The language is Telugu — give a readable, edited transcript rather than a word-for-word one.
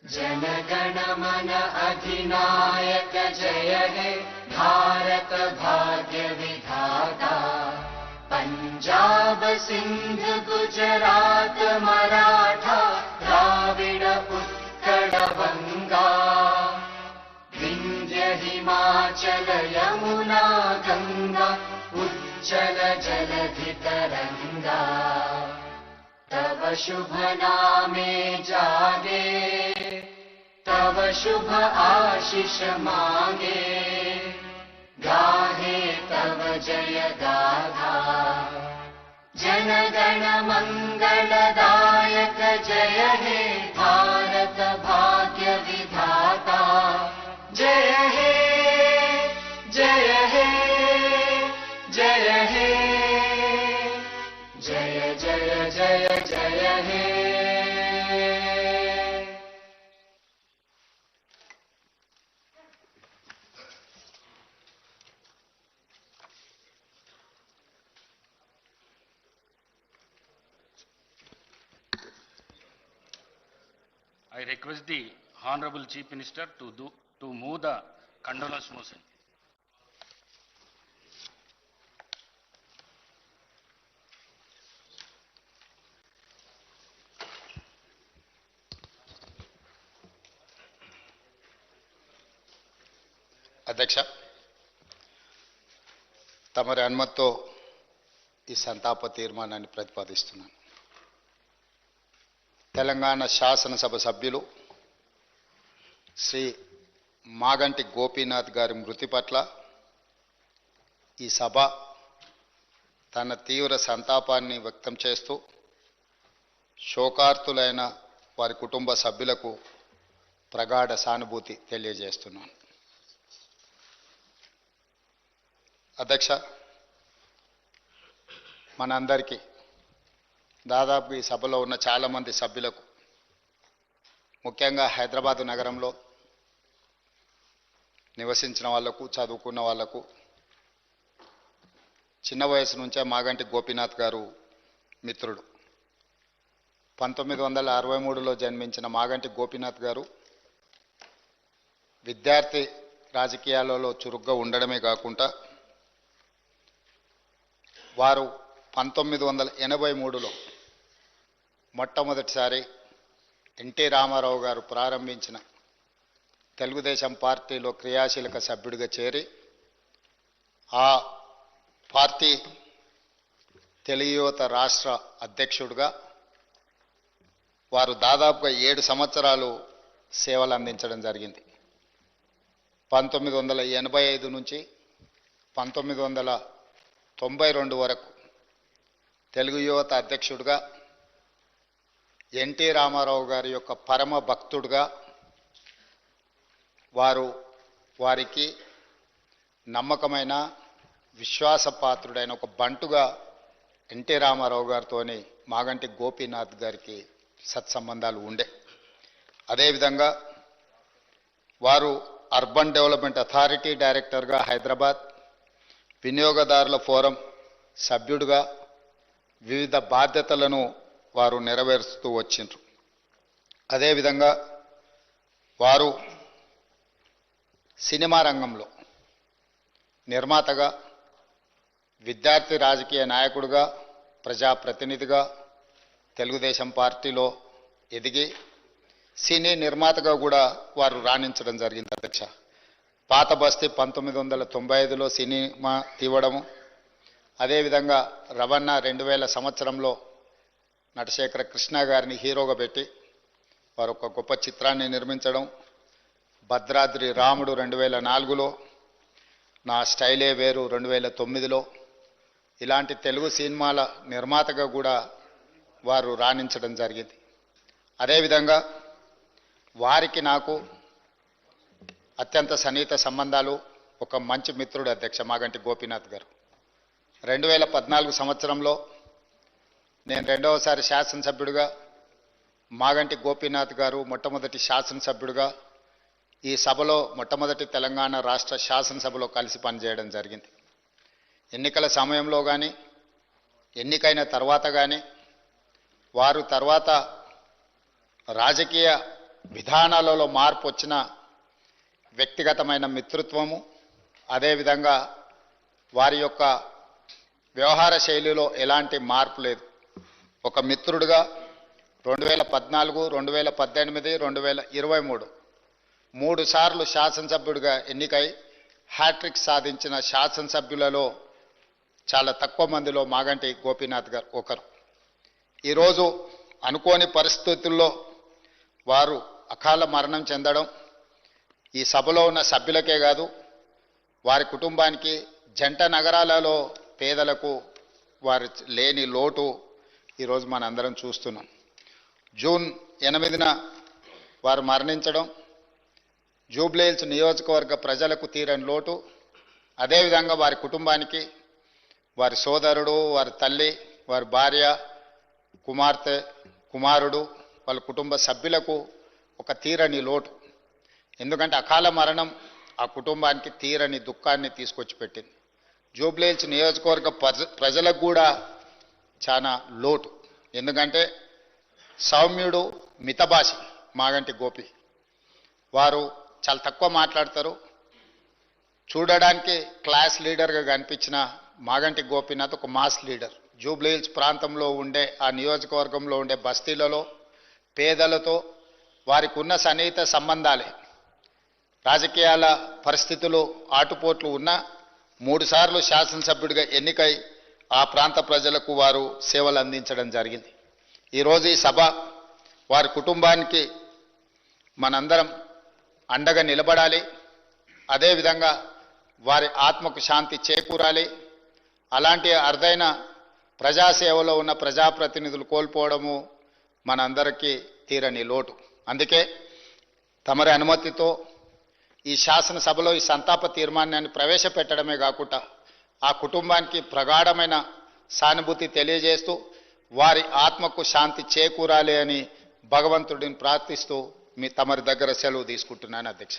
जनगण मन अधिनायक जय हे भारत भाग्य विधाता। पंजाब सिंध गुजरात मराठा द्राविड़ उत्कल बंगा। विंध्य हिमाचल यमुना गंगा उज्जल जलधि तरंगा। तव शुभ नामे जागे तव शुभ आशीष मांगे। गाहे तव जय गाथा जनगण मंगलदायक जय हे भारत भाग्य विधाता। जय हे जय हे जय हे जय जय जय जय हे। I request the Honorable Chief Minister to move the condolence motion. అధ్యక్ష, తమరి అనుమతితో ఈ సంతాప తీర్మానాన్ని ప్రతిపాదిస్తున్నాను. తెలంగాణ శాసనసభ సభ్యులు శ్రీ మాగంటి గోపీనాథ్ గారి మృతి పట్ల ఈ సభ తన తీవ్ర సంతాపాన్ని వ్యక్తం చేస్తూ శోకార్తులైన వారి కుటుంబ సభ్యులకు ప్రగాఢ సానుభూతి తెలియజేస్తున్నాను. అధ్యక్ష, మనందరికీ దాదాపు ఈ సభలో ఉన్న చాలామంది సభ్యులకు, ముఖ్యంగా హైదరాబాదు నగరంలో నివసించిన వాళ్లకు, చదువుకున్న వాళ్లకు చిన్న వయసు నుంచే మాగంటి గోపీనాథ్ గారు మిత్రుడు. 1963లో జన్మించిన మాగంటి గోపీనాథ్ గారు విద్యార్థి రాజకీయాలలో చురుగ్గా ఉండడమే కాకుండా వారు 1983లో మొట్టమొదటిసారి ఎన్టీ రామారావు గారు ప్రారంభించిన తెలుగుదేశం పార్టీలో క్రియాశీలక సభ్యుడిగా చేరి ఆ పార్టీ తెలుగు యువత రాష్ట్ర అధ్యక్షుడిగా వారు దాదాపుగా 7 సంవత్సరాలు సేవలు అందించడం జరిగింది. 1985 నుంచి 1992 వరకు తెలుగు యువత అధ్యక్షుడిగా, ఎన్టీ రామారావు గారి యొక్క పరమ భక్తుడిగా, వారికి నమ్మకమైన విశ్వాసపాత్రుడైన ఒక బంటుగా ఎన్టీ రామారావు గారితోని మాగంటి గోపీనాథ్ గారికి సత్సంబంధాలు ఉండే. అదేవిధంగా వారు అర్బన్ డెవలప్మెంట్ అథారిటీ డైరెక్టర్గా హైదరాబాద్, వినియోగదారుల ఫోరం సభ్యుడిగా వివిధ బాధ్యతలను వారు నెరవేరుస్తూ వచ్చిండ్రు. అదేవిధంగా వారు సినిమా రంగంలో నిర్మాతగా, విద్యార్థి రాజకీయ నాయకుడిగా, ప్రజాప్రతినిధిగా తెలుగుదేశం పార్టీలో ఎదిగి సినీ నిర్మాతగా కూడా వారు రాణించడం జరిగింది. అధ్యక్ష, పాత బస్తీ 1995లో సినిమా తీవడము, అదేవిధంగా రవణ 2000 సంవత్సరంలో నటశేఖర కృష్ణ గారిని హీరోగా పెట్టి వారు ఒక గొప్ప చిత్రాన్ని నిర్మించడం, భద్రాద్రి రాముడు 2004లో, నా స్టైలే వేరు 2009లో, ఇలాంటి తెలుగు సినిమాల నిర్మాతగా కూడా వారు రాణించడం జరిగింది. అదేవిధంగా వారికి నాకు అత్యంత సన్నిహిత సంబంధాలు, ఒక మంచి మిత్రుడు అధ్యక్ష మాగంటి గోపీనాథ్ గారు. 2014 సంవత్సరంలో నేను రెండవసారి శాసనసభ్యుడిగా, మాగంటి గోపీనాథ్ గారు మొట్టమొదటి శాసనసభ్యుడిగా ఈ సభలో మొట్టమొదటి తెలంగాణ రాష్ట్ర శాసనసభలో కలిసి పనిచేయడం జరిగింది. ఎన్నికల సమయంలో కానీ, ఎన్నికైన తర్వాత కానీ, వారు తర్వాత రాజకీయ విధానాలలో మార్పు వచ్చిన వ్యక్తిగతమైన మిత్రత్వము, అదేవిధంగా వారి యొక్క వ్యవహార శైలిలో ఎలాంటి మార్పు లేదు. ఒక మిత్రుడిగా 2014, 2018, 2023 3 సార్లు శాసనసభ్యుడిగా ఎన్నికై హ్యాట్రిక్ సాధించిన శాసనసభ్యులలో చాలా తక్కువ మందిలో మాగంటి గోపీనాథ్ గారు ఒకరు. ఈరోజు అనుకోని పరిస్థితుల్లో వారు అకాల మరణం చెందడం ఈ సభలో ఉన్న సభ్యులకే కాదు, వారి కుటుంబానికి, జంట నగరాలలో పేదలకు వారి లేని లోటు ఈరోజు మనందరం చూస్తున్నాం. జూన్ 8న వారు మరణించడం జూబ్లీహిల్స్ నియోజకవర్గ ప్రజలకు తీరని లోటు. అదేవిధంగా వారి కుటుంబానికి, వారి సోదరుడు, వారి తల్లి, వారి భార్య, కుమార్తె, కుమారుడు, వాళ్ళ కుటుంబ సభ్యులకు ఒక తీరని లోటు. ఎందుకంటే అకాల మరణం ఆ కుటుంబానికి తీరని దుఃఖాన్ని తీసుకొచ్చి పెట్టింది. జూబ్లీహిల్స్ నియోజకవర్గ ప్రజలకు కూడా చాలా లోటు. ఎందుకంటే సౌమ్యుడు, మితభాషి మాగంటి గోపి. వారు చాలా తక్కువ మాట్లాడతారు. చూడడానికి క్లాస్ లీడర్గా కనిపించిన మాగంటి గోపీనాథ్ ఒక మాస్ లీడర్. జూబ్లీహిల్స్ ప్రాంతంలో ఉండే, ఆ నియోజకవర్గంలో ఉండే బస్తీలలో పేదలతో వారికి ఉన్న సన్నిహిత సంబంధాలే, రాజకీయాల పరిస్థితులు ఆటుపోట్లు ఉన్న 3 సార్లు శాసనసభ్యుడిగా ఎన్నికై ఆ ప్రాంత ప్రజలకు వారు సేవలు అందించడం జరిగింది. ఈరోజు ఈ సభ వారి కుటుంబానికి మనందరం అండగా నిలబడాలి. అదేవిధంగా వారి ఆత్మకు శాంతి చేకూరాలి. అలాంటి అరుదైన ప్రజాసేవలో ఉన్న ప్రజాప్రతినిధులు కోల్పోవడము మనందరికీ తీరని లోటు. అందుకే తమరి అనుమతితో ఈ శాసనసభలో ఈ సంతాప తీర్మానాన్ని ప్రవేశపెట్టడమే కాకుండా ఆ కుటుంబానికి ప్రగాఢమైన సానుభూతి తెలియజేస్తూ వారి ఆత్మకు శాంతి చేకూరాలి అని భగవంతుడిని ప్రార్థిస్తూ తమరి దగ్గర సెలవు తీసుకుంటున్నాను అధ్యక్ష.